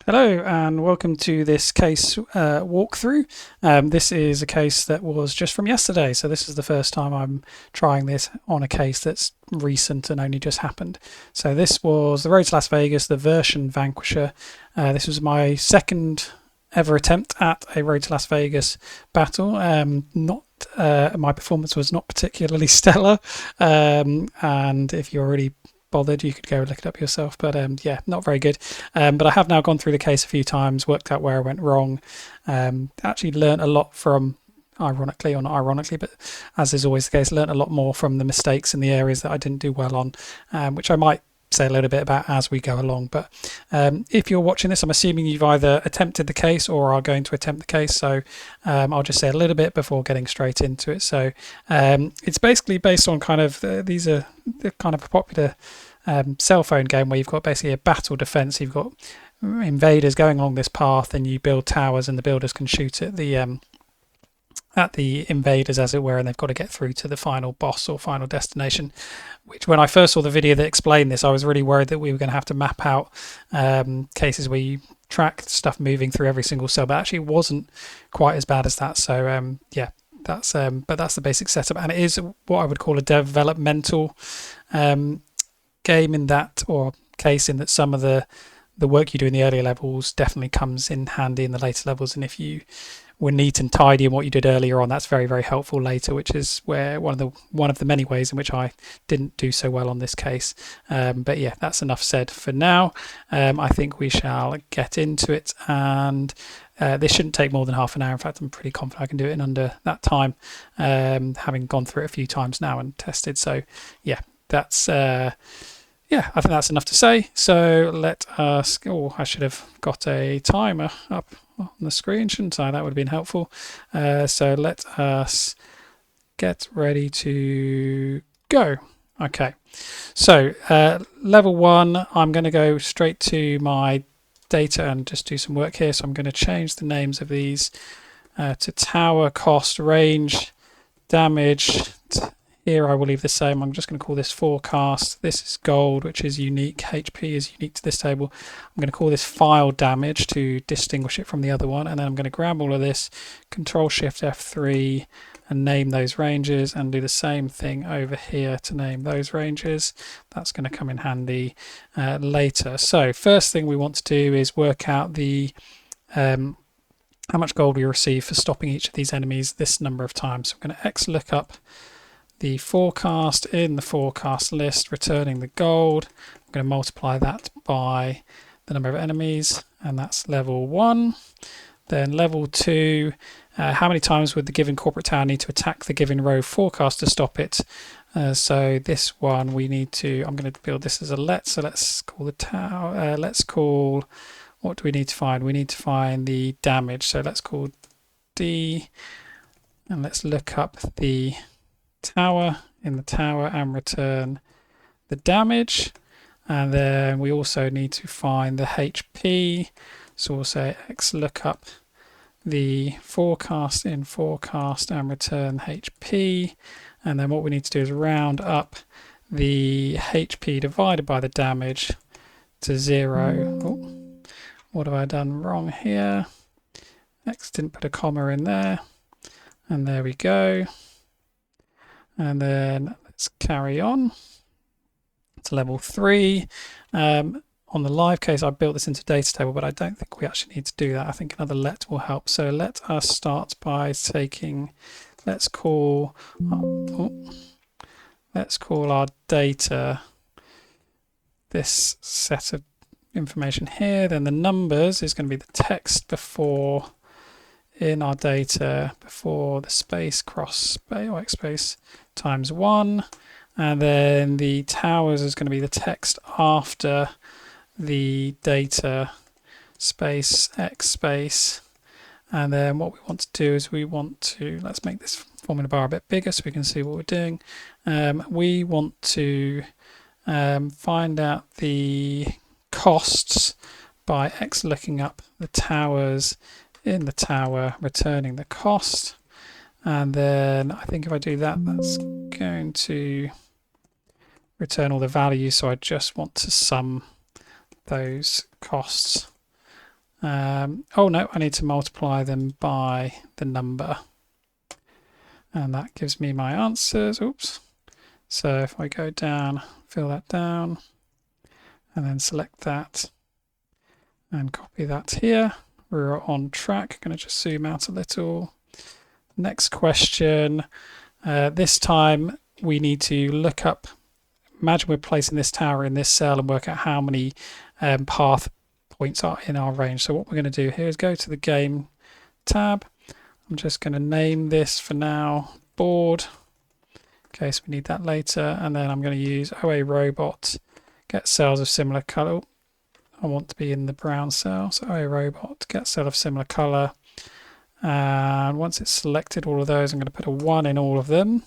Hello and welcome to this case walkthrough. This is a case that was just from yesterday, so this is the first time I'm trying this on a case that's recent and only just happened. So this was the Road to Las Vegas, the version Vanquisher. This was my second ever attempt at a Road to Las Vegas battle. Not My performance was not particularly stellar, and if you're already bothered, you could go look it up yourself, but yeah, not very good. But I have now gone through the case a few times, worked out where I went wrong, actually learnt a lot from, ironically or not ironically, but as is always the case, learnt a lot more from the mistakes in the areas that I didn't do well on, which I might say a little bit about as we go along. But if you're watching this, I'm assuming you've either attempted the case or are going to attempt the case, so I'll just say a little bit before getting straight into it. So it's basically based on kind of these are the kind of popular cell phone game where you've got basically a battle defense. You've got invaders going along this path and you build towers, and the builders can shoot at the invaders, as it were, and they've got to get through to the final boss or final destination. Which, when I first saw the video that explained this, I was really worried that we were going to have to map out cases where you track stuff moving through every single cell, but actually it wasn't quite as bad as that. So yeah, that's but that's the basic setup, and it is what I would call a developmental game in that, or case in that some of the work you do in the earlier levels definitely comes in handy in the later levels, and if you were neat and tidy in what you did earlier on, that's very, very helpful later, which is where one of the many ways in which I didn't do so well on this case. But yeah, that's enough said for now. I think we shall get into it, and this shouldn't take more than half an hour. In fact, I'm pretty confident I can do it in under that time, having gone through it a few times now and tested. So yeah, that's yeah, I think that's enough to say. So let us. Oh, I should have got a timer up on the screen, shouldn't I? That would have been helpful. So let us get ready to go. Okay. So level 1, I'm going to go straight to my data and just do some work here. So I'm going to change the names of these to tower, cost, range, damage. Here I will leave the same. I'm just going to call this forecast. This is gold, which is unique. HP is unique to this table. I'm going to call this file damage to distinguish it from the other one. And then I'm going to grab all of this, Control Shift F3, and name those ranges, and do the same thing over here to name those ranges. That's going to come in handy later. So first thing we want to do is work out the how much gold we receive for stopping each of these enemies this number of times. So I'm going to X look up the forecast in the forecast list, returning the gold. I'm going to multiply that by the number of enemies, and that's level 1. Then level 2, how many times would the given corporate tower need to attack the given row forecast to stop it? So this one we need to, I'm going to build this as a let, so let's call the tower, let's call, what do we need to find? We need to find the damage, so let's call D, and let's look up the tower in the tower and return the damage. And then we also need to find the HP, so we'll say X look up the forecast in forecast and return HP. And then what we need to do is round up the HP divided by the damage to 0. Oh, what have I done wrong here? X didn't put a comma in there, and there we go. And then let's carry on to level 3. On the live case, I built this into data table, but I don't think we actually need to do that. I think another let will help. So let us start by taking, let's call our data this set of information here. Then the numbers is going to be the text before in our data before the space cross space or X space times 1, and then the towers is going to be the text after the data space X space. And then what we want to do is we want to, let's make this formula bar a bit bigger so we can see what we're doing. We want to find out the costs by X looking up the towers in the tower, returning the cost. And then I think if I do that, that's going to return all the values. So I just want to sum those costs Oh no, I need to multiply them by the number. And that gives me my answers. Oops. So if I go down, fill that down, and then select that and copy that here, we're on track. I'm going to just zoom out a little. Next question. This time we need to look up, imagine we're placing this tower in this cell and work out how many path points are in our range. So what we're going to do here is go to the game tab. I'm just going to name this for now board, in case we need that later, and then I'm going to use OA robot, get cells of similar color. I want to be in the brown cell, so OA robot, get cell of similar color, and once it's selected all of those, I'm going to put a 1 in all of them,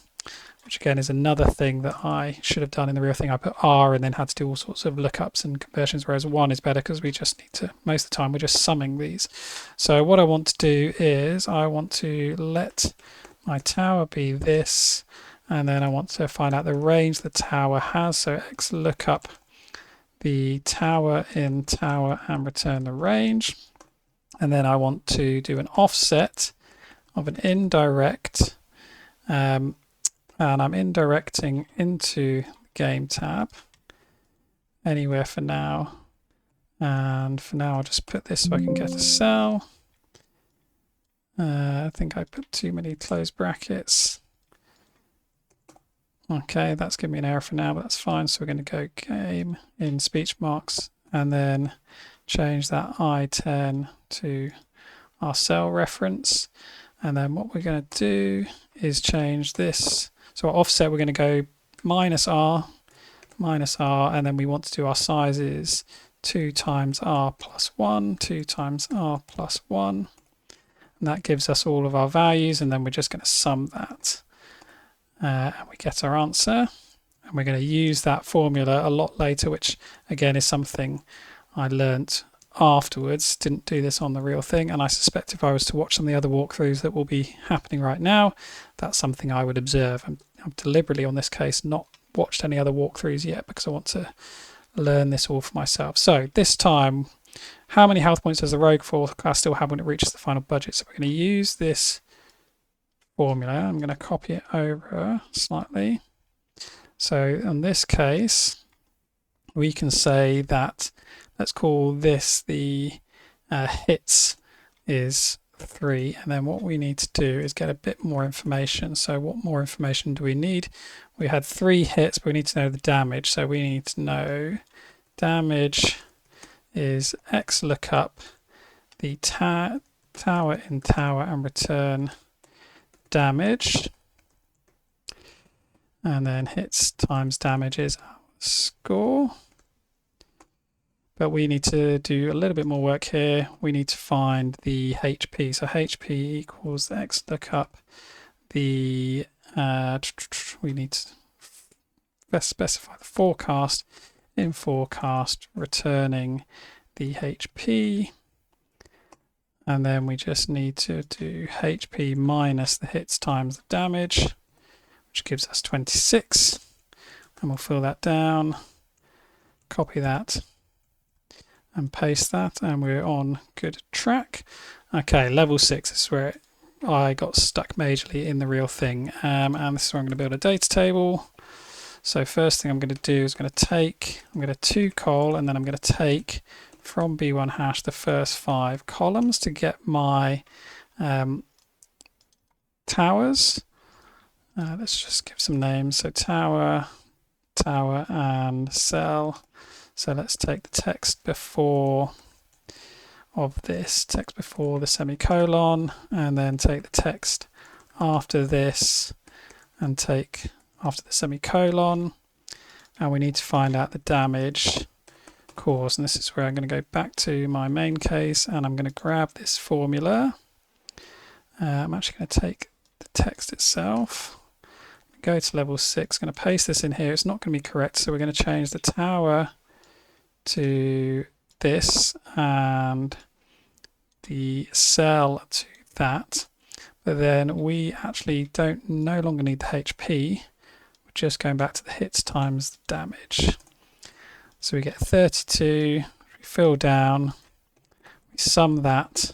which again is another thing that I should have done in the real thing. I put R and then had to do all sorts of lookups and conversions, whereas 1 is better because we just need to, most of the time we're just summing these. So what I want to do is I want to let my tower be this, and then I want to find out the range the tower has. So X look up the tower in tower and return the range. And then I want to do an offset of an indirect, and I'm indirecting into the game tab anywhere for now. And for now, I'll just put this so I can get a cell. I think I put too many closed brackets. Okay, that's giving me an error for now, but that's fine. So we're going to go game in speech marks and then change that I10 to our cell reference. And then what we're going to do is change this. So our offset, we're going to go minus R, and then we want to do our sizes 2 times R plus 1, 2 times R plus 1. And that gives us all of our values, and then we're just going to sum that. And we get our answer. And we're going to use that formula a lot later, which again is something I learnt afterwards. Didn't do this on the real thing, and I suspect if I was to watch some of the other walkthroughs that will be happening right now, that's something I would observe. I've deliberately on this case not watched any other walkthroughs yet because I want to learn this all for myself. So this time, how many health points does the rogue class still have when it reaches the final budget? So we're going to use this formula. I'm going to copy it over slightly. So in this case, we can say that, let's call this the hits is 3, and then what we need to do is get a bit more information. So what more information do we need? We had 3 hits, but we need to know the damage. So we need to know damage is X lookup the tower in tower and return damage, and then hits times damage is our score. But we need to do a little bit more work here. We need to find the HP. So HP equals X lookup the we need to specify the forecast in forecast returning the HP, and then we just need to do HP minus the hits times the damage, which gives us 26, and we'll fill that down, copy that and paste that, and we're on good track. Okay, level 6 is where I got stuck majorly in the real thing, and this is where I'm going to build a data table. So first thing I'm going to do is I'm going to 2 col, and then I'm going to take from B1 hash the first 5 columns to get my towers. Let's just give some names. So tower, and cell. So let's take the text before of this, text before the semicolon, and then take the text after this and take after the semicolon, and we need to find out the damage caused, and this is where I'm going to go back to my main case, and I'm going to grab this formula. I'm actually going to take the text itself, go to level 6, going to paste this in here. It's not going to be correct, so we're going to change the tower to this and the cell to that, but then we actually no longer need the HP. We're just going back to the hits times the damage. So we get 32, we fill down, we sum that,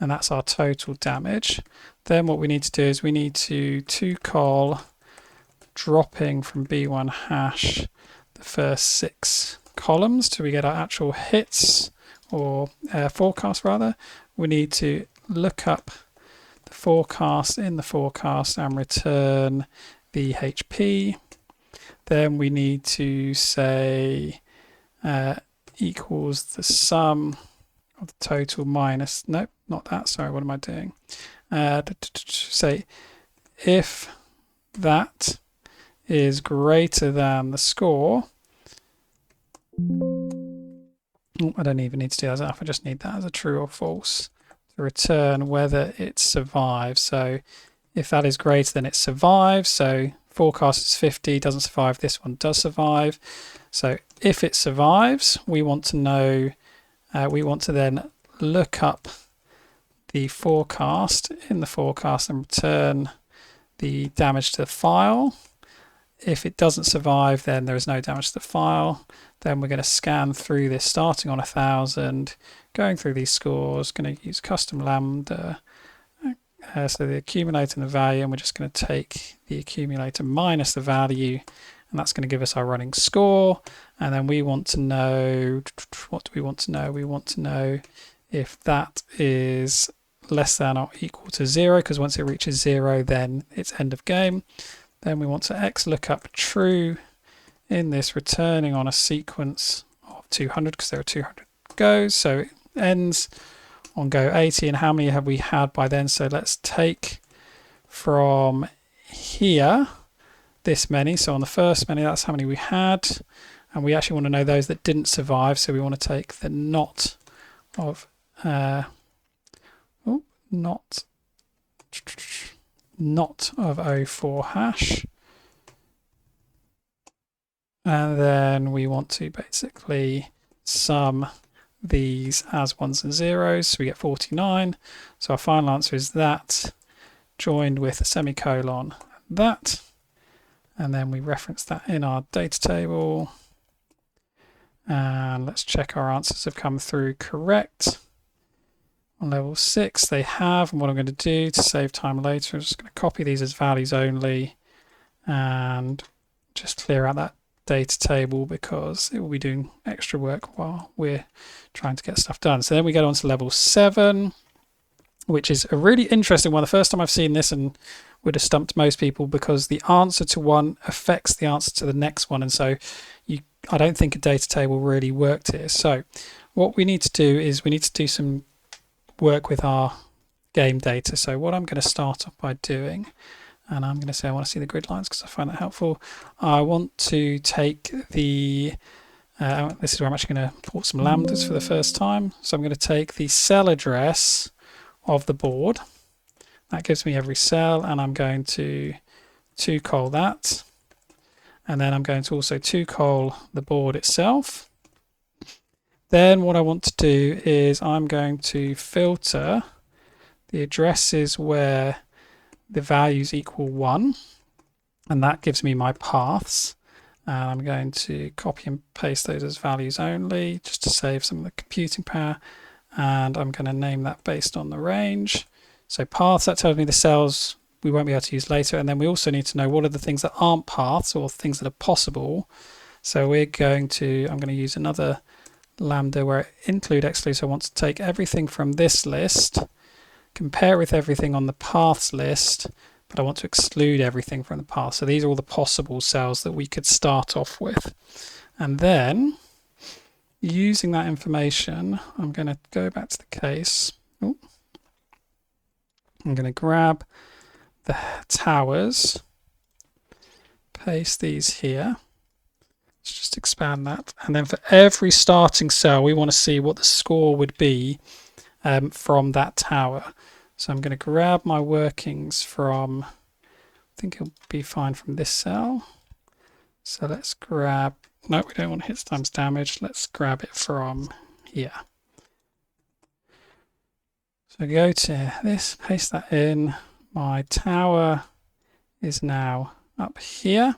and that's our total damage. Then what we need to do is we need to call dropping from B1 hash the first 6 columns till we get our actual hits, or forecast rather. We need to look up the forecast in the forecast and return the HP. Then we need to say equals the sum of the total minus, nope, not that, sorry, what am I doing? Say if that is greater than the score. I don't even need to do that as enough. I just need that as a true or false to return whether it survives. So if that is greater than it survives, so forecast is 50, doesn't survive, this one does survive. So if it survives, we want to know, we want to then look up the forecast in the forecast and return the damage to the file. If it doesn't survive, then there is no damage to the file. Then we're going to scan through this, starting on 1000, going through these scores, going to use custom lambda. So the accumulator and the value, and we're just going to take the accumulator minus the value, and that's going to give us our running score. And then we want to know, what do we want to know? We want to know if that is less than or equal to 0, because once it reaches 0, then it's end of game. Then we want to XLOOKUP true in this, returning on a sequence of 200, because there are 200 goes. So it ends on go 80, and how many have we had by then? So let's take from here this many. So on the first many, that's how many we had, and we actually want to know those that didn't survive. So we want to take the not of not of 04 hash, and then we want to basically sum these as ones and zeros, so we get 49. So our final answer is that joined with a semicolon, that, and then we reference that in our data table, and let's check our answers have come through correct. On level 6 they have, and what I'm going to do to save time later, I'm just going to copy these as values only and just clear out that data table, because it will be doing extra work while we're trying to get stuff done. So then we get on to level 7, which is a really interesting one. The first time I've seen this, and would have stumped most people, because the answer to one affects the answer to the next one, and so I don't think a data table really worked here. So what we need to do is we need to do some work with our game data. So what I'm going to start off by doing, and I'm going to say I want to see the grid lines because I find that helpful. I want to take the, this is where I'm actually going to port some lambdas for the first time. So I'm going to take the cell address of the board. That gives me every cell, and I'm going to call that. And then I'm going to also call the board itself. Then what I want to do is I'm going to filter the addresses where the values equal 1, and that gives me my paths. And I'm going to copy and paste those as values only, just to save some of the computing power. And I'm going to name that based on the range. So paths, that tells me the cells we won't be able to use later. And then we also need to know what are the things that aren't paths, or things that are possible. So I'm going to use another lambda where include exclude. So I want to take everything from this list, compare with everything on the paths list, but I want to exclude everything from the path. So these are all the possible cells that we could start off with. And then using that information, I'm going to go back to the case. Ooh. I'm going to grab the towers, paste these here. Let's just expand that. And then for every starting cell, we want to see what the score would be from that tower. So I'm going to grab my workings from, I think it'll be fine from this cell. So let's grab, no, we don't want hits times damage. Let's grab it from here. So go to this, paste that in. My tower is now up here,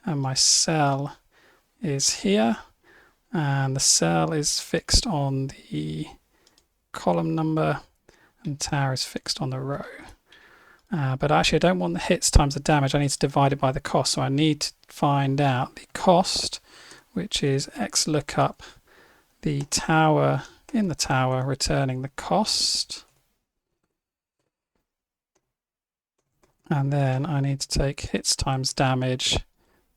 and my cell is here, and the cell is fixed on the column number, and tower is fixed on the row. But actually I don't want the hits times the damage, I need to divide it by the cost. So I need to find out the cost, which is xlookup the tower in the tower, returning the cost. And then I need to take hits times damage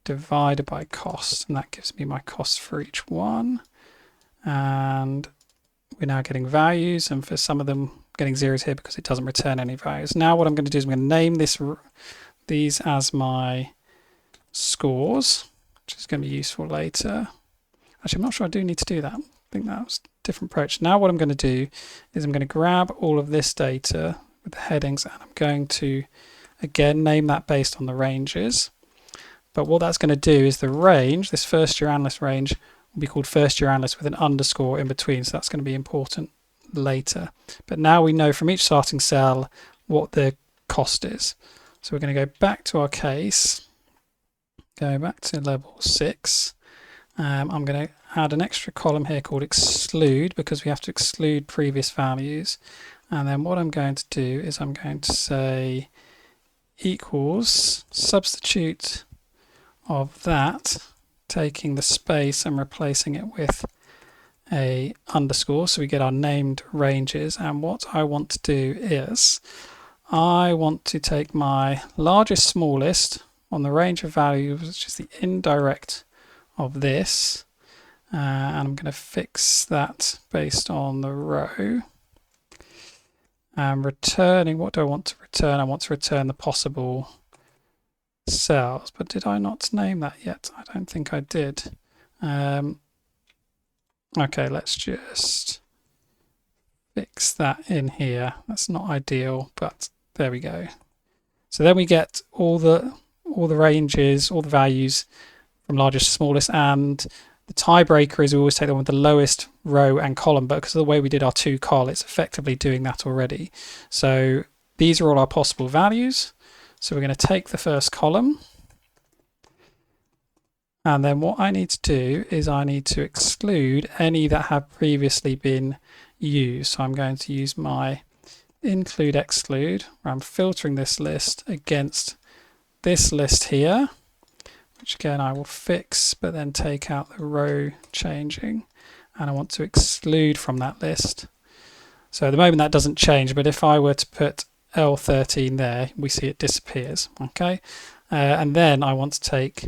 divided by cost, and that gives me my cost for each one. And we're now getting values, and for some of them getting zeros here because it doesn't return any values. Now what I'm going to do is I'm going to name these as my scores, which is going to be useful later. Actually, I'm not sure I do need to do that. I think that was a different approach. Now what I'm going to do is I'm going to grab all of this data with the headings, and I'm going to again name that based on the ranges. But what that's going to do is the range, this first year analyst range, will be called first year analyst with an underscore in between, so that's going to be important later. But now we know from each starting cell what the cost is. So we're going to go back to our case, go back to level 6. I'm going to add an extra column here called exclude, because we have to exclude previous values. And then what I'm going to do is I'm going to say equals substitute of that, taking the space and replacing it with a underscore, so we get our named ranges. And what I want to do is I want to take my largest smallest on the range of values, which is the indirect of this, and I'm going to fix that based on the row. And returning, what do I want to return? I want to return the possible cells, but did I not name that yet? I don't think I did. Okay, let's just fix that in here. That's not ideal, but there we go. So then we get all the ranges, all the values from largest to smallest, and the tiebreaker is we always take the one with the lowest row and column, but because of the way we did our to col, it's effectively doing that already. So these are all our possible values. So we're going to take the first column, and then what I need to do is I need to exclude any that have previously been used. So I'm going to use my include exclude, where I'm filtering this list against this list here, which again I will fix, but then take out the row changing, and I want to exclude from that list. So at the moment that doesn't change, but if I were to put L13 there, we see it disappears. Okay, and then I want to take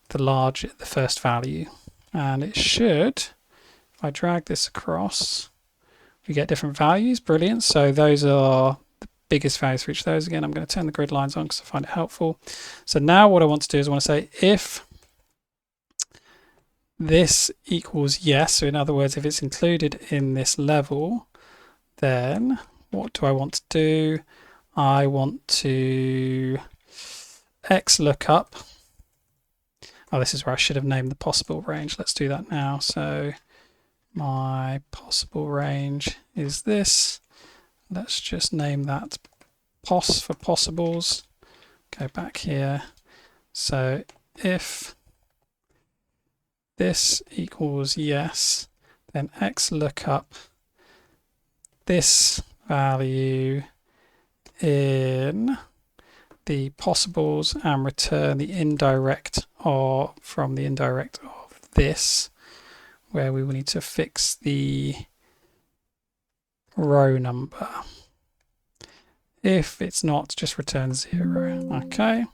the first value, and it should, if I drag this across, we get different values. Brilliant. So those are the biggest values for each of those. Again, I'm going to turn the grid lines on because I find it helpful. So now what I want to do is I want to say if this equals yes, so in other words, if it's included in this level, then what do I want to do? I want to xlookup. Oh, this is where I should have named the possible range. Let's do that now. So my possible range is this. Let's just name that pos for possibles. Go back here. So if this equals yes, then xlookup this value in the possibles and return the indirect or from the indirect of this, where we will need to fix the row number. If it's not, just return 0. Okay,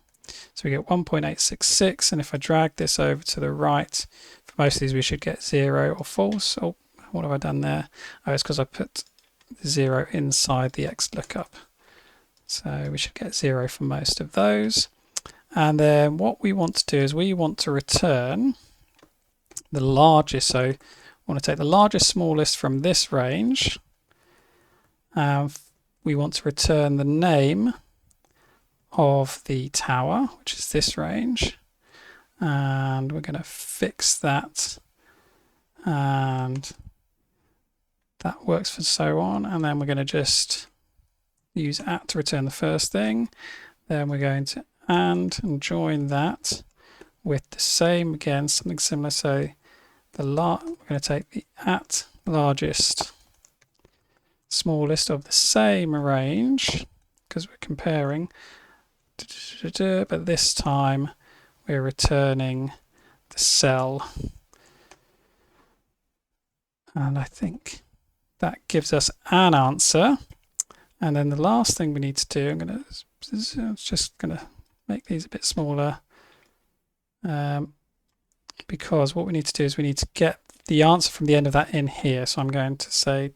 so we get 1.866, and if I drag this over to the right, for most of these we should get 0 or false. Oh, what have I done there? Oh, it's because I put 0 inside the xlookup. So we should get 0 for most of those. And then what we want to do is we want to return the largest. So we want to take the largest smallest from this range. We want to return the name of the tower, which is this range. And we're going to fix that. And that works for so on. And then we're going to just use @ to return the first thing. Then we're going to and join that with the same, again, something similar. So we're going to take the @ largest smallest of the same range because we're comparing, but this time we're returning the cell. And I think that gives us an answer. And then the last thing we need to do, I'm just going to make these a bit smaller, because what we need to do is we need to get the answer from the end of that in here. So I'm going to say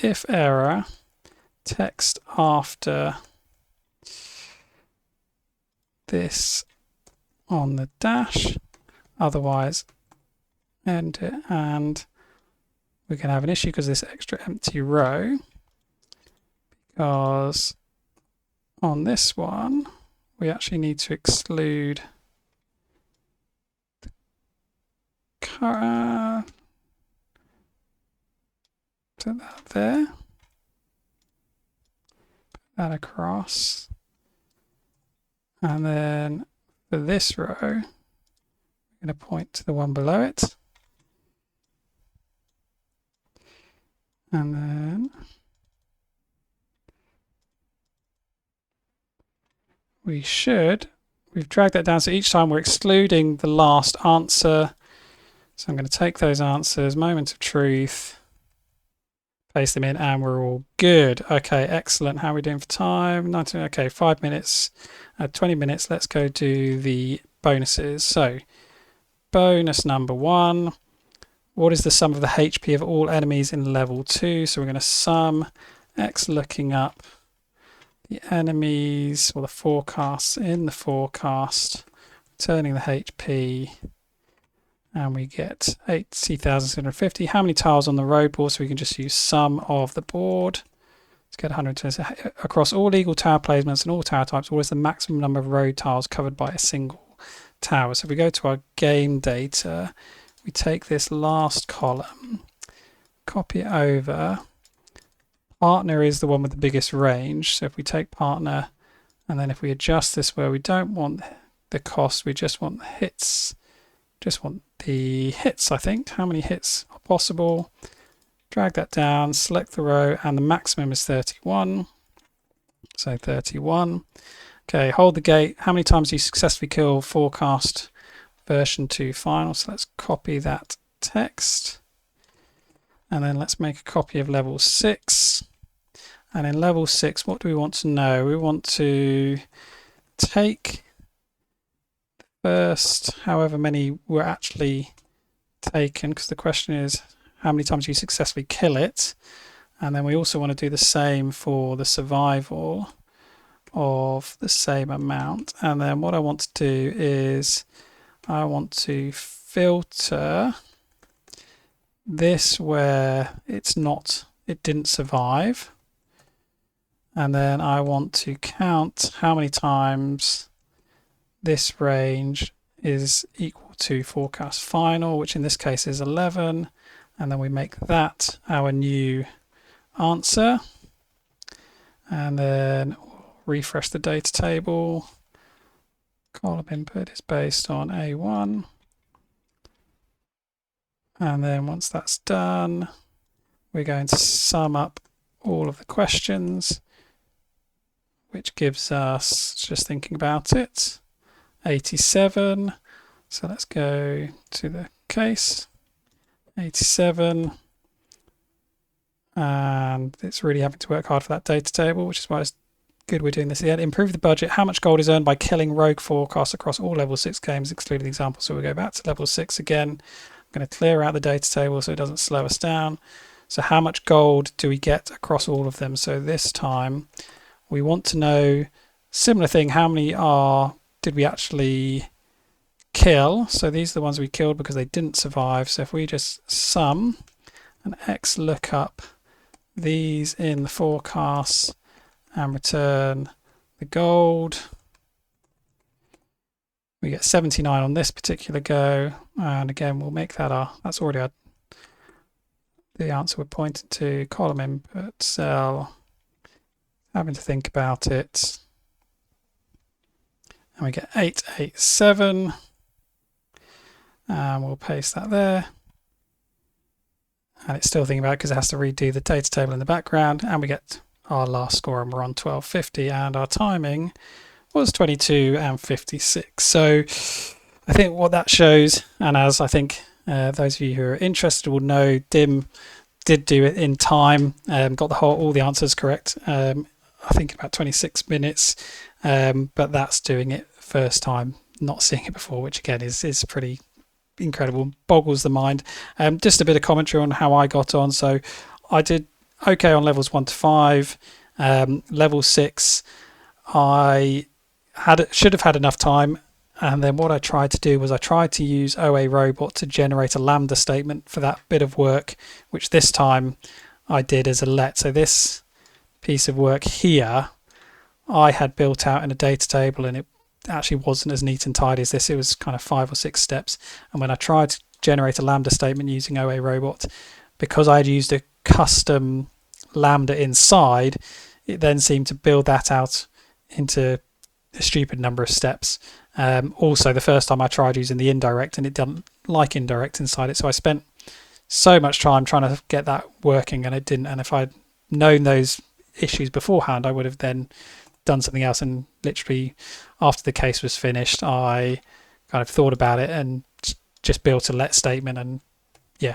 if error, text after this on the dash, otherwise end it, and we're going to have an issue because this extra empty row, because on this one we actually need to exclude put that there, put that across, and then for this row we're going to point to the one below it, and then we've dragged that down, so each time we're excluding the last answer. So I'm going to take those answers, moment of truth, paste them in, and we're all good. Okay, excellent. How are we doing for time? 19, okay, 5 minutes, 20 minutes. Let's go do the bonuses. So bonus number 1, what is the sum of the HP of all enemies in level 2? So we're going to sum X looking up the enemies or the forecasts in the forecast, turning the HP, and we get 80,750. How many tiles on the road board? So we can just use sum of the board. Let's get 120. Across all legal tower placements and all tower types, what is the maximum number of road tiles covered by a single tower? So if we go to our game data, we take this last column, copy it over. Partner is the one with the biggest range. So if we take partner, and then if we adjust this where we don't want the cost, we just want the hits. Just want the hits, I think. How many hits are possible? Drag that down, select the row, and the maximum is 31. So 31. Okay, hold the gate. How many times do you successfully kill forecast version 2 final? So let's copy that text. And then let's make a copy of level 6. And in level 6, what do we want to know? We want to take first however many were actually taken, because the question is how many times you successfully kill it, and then we also want to do the same for the survival of the same amount. And then what I want to do is I want to filter this where it didn't survive, and then I want to count how many times this range is equal to forecast final, which in this case is 11, and then we make that our new answer, and then refresh the data table. Column input is based on A1, and then once that's done, we're going to sum up all of the questions, which gives us, just thinking about it, 87. So let's go to the case, 87, and it's really having to work hard for that data table, which is why it's good we're doing this again. Improve the budget. How much gold is earned by killing rogue forecasts across all level 6 games, excluding the example? So we'll go back to level 6 again. I'm going to clear out the data table so it doesn't slow us down. So how much gold do we get across all of them? So this time we want to know, similar thing, how many did we actually kill? So these are the ones we killed because they didn't survive. So if we just sum and X look up these in the forecast and return the gold, we get 79 on this particular go, and again we'll make that that's already the answer we're pointing to. Column input cell, having to think about it, and we get 887, and we'll paste that there, and it's still thinking about it because it has to redo the data table in the background, and we get our last score and we're on 12:50, and our timing was 22 and 56. So I think what that shows, and as I think those of you who are interested will know, Dim did do it in time, got all the answers correct. I think about 26 minutes, but that's doing it first time, not seeing it before, which again is pretty incredible, boggles the mind. Just a bit of commentary on how I got on. So I did okay on levels 1 to 5. Level 6, I should have had enough time, and then what I tried to do was I tried to use OA Robot to generate a lambda statement for that bit of work, which this time I did as a let. So this piece of work here I had built out in a data table, and it actually wasn't as neat and tidy as this. It was kind of 5 or 6 steps, and when I tried to generate a lambda statement using OA Robot, because I had used a custom lambda inside, it then seemed to build that out into a stupid number of steps. Also, the first time I tried using the indirect, and it didn't like indirect inside it, so I spent so much time trying to get that working, and it didn't. And if I'd known those issues beforehand, I would have then done something else. And literally after the case was finished, I kind of thought about it and just built a let statement, and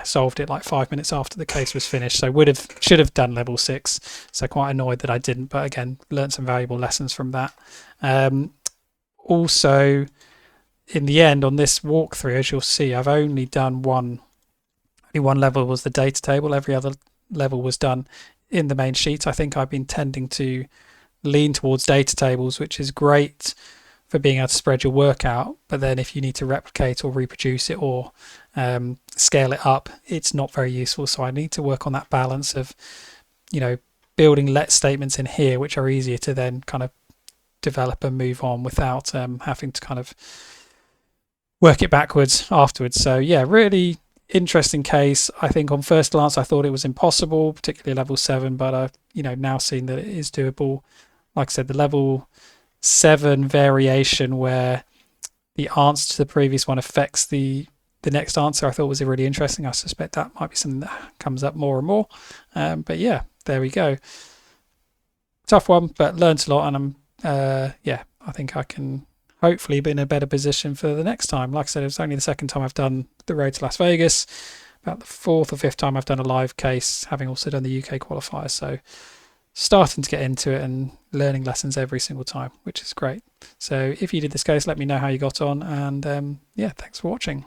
solved it like 5 minutes after the case was finished. So should have done level 6. So quite annoyed that I didn't, but again, learned some valuable lessons from that. Also, in the end on this walkthrough, as you'll see, I've only done one level was the data table. Every other level was done in the main sheet. I think I've been tending to lean towards data tables, which is great for being able to spread your work out, but then if you need to replicate or reproduce it or scale it up, it's not very useful. So I need to work on that balance of building let statements in here, which are easier to then kind of develop and move on without having to kind of work it backwards afterwards. So really interesting case. I think on first glance I thought it was impossible, particularly level 7, but I've now seen that it is doable. Like I said, the level 7 variation where the answer to the previous one affects the next answer, I thought was really interesting. I suspect that might be something that comes up more and more. But there we go. Tough one, but learned a lot, and I'm I think I can hopefully be in a better position for the next time. Like I said, it's only the second time I've done the road to Las Vegas, about the 4th or 5th time I've done a live case, having also done the UK qualifiers. So starting to get into it and learning lessons every single time, which is great. So if you did this case, let me know how you got on, and thanks for watching.